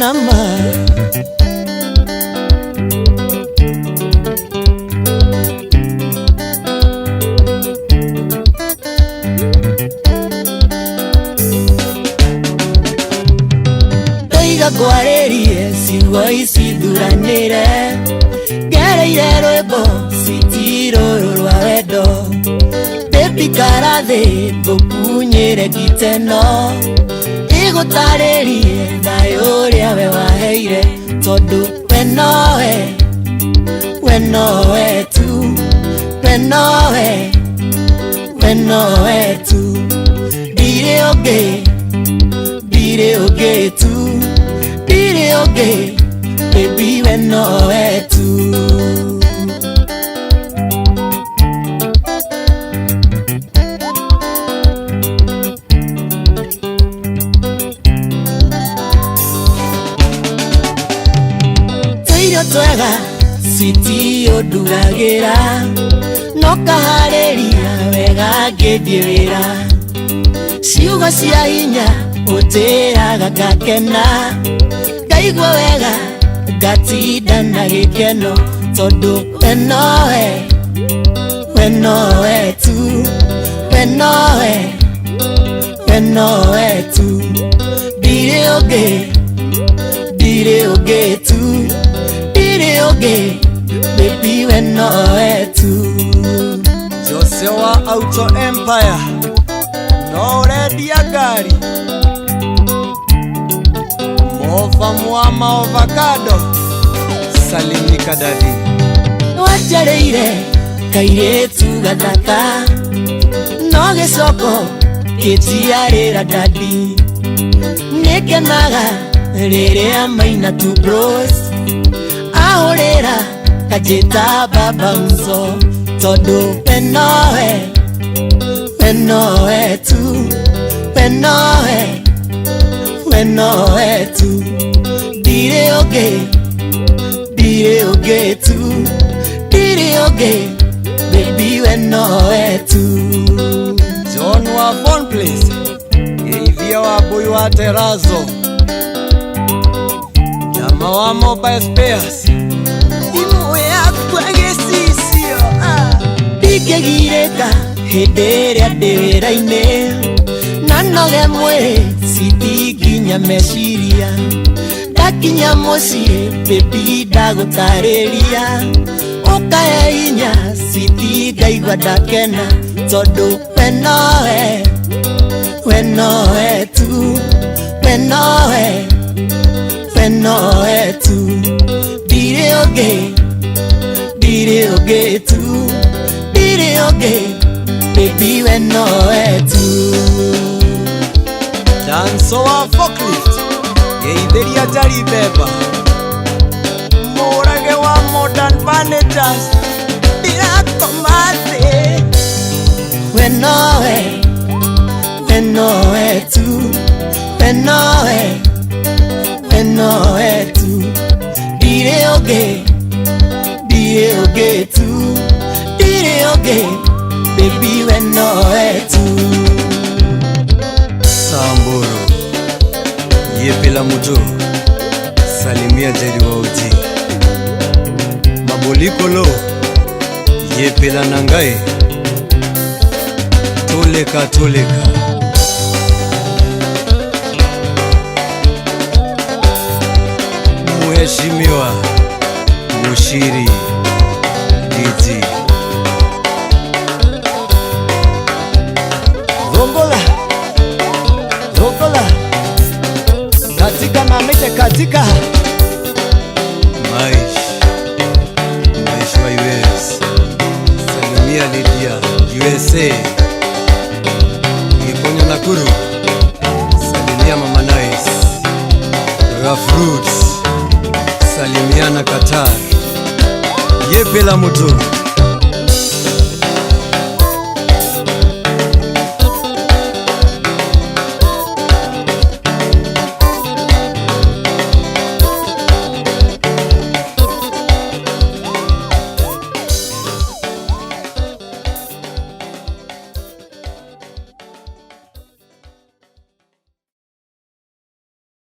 nama Doiga kwarerie siwa isi duranire Gereire rwebo sitiro rwa wedo Baby karathe bukunyire giteno Igutarerie thayo ria we waheire Tondu we nowe tu We nowe tu Dire oge tu Dire oge Baby we nowe tu Twega siti odugagira Noka hareria wega ngĩthiĩra Ciugo cia hinya ũtĩraga ngakena Ngaigua wega ngatinda na gĩkeno Tondũ we nowe tu We nowe tu Dire oge tu Oge, baby we nowe tu Jose wa Auto Empire Nowe diagari Mova muama avocado Salimika dadi Wajareire kaire tu gathaka Noge soko Ketiarera dadi Nekenaga Rere maina tu bros Ahorera kajeta baba mzo Todo we nowe tu We nowe tu Dire oge tu Dire oge Baby we nowe tu John wa Phone Place Yeivia wa boy wa Terazo Jama wa Mobile Spares Ikegireka hederia dewera-ine Nanoge mwere sitiginya meciria Ndakinya muciĩ baby ndagũtarĩria Ũkahe hinya siti ngaigua ndakena Tondũ we nowe tu We nowe tu Dire oge tu Dire oge Baby we nowe tu Danso wa forklift Yeidheria jari beba Morage wa modern vanitas Dira tomate We nowe tu We nowe tu Dire oge tu Dire oge Baby we nowe tu Samburu Yepela mujo Salimia jeri wa uji Mabolikolo Yepela nangai Toleka Muheshimiwa Mushiri DJ Rongola Katika na mete katika Maish wa US Salimia Lydia USA Iponyo Nakuru Salimia Mama Nice Rough Roots Salimiana Qatar Yepela mutu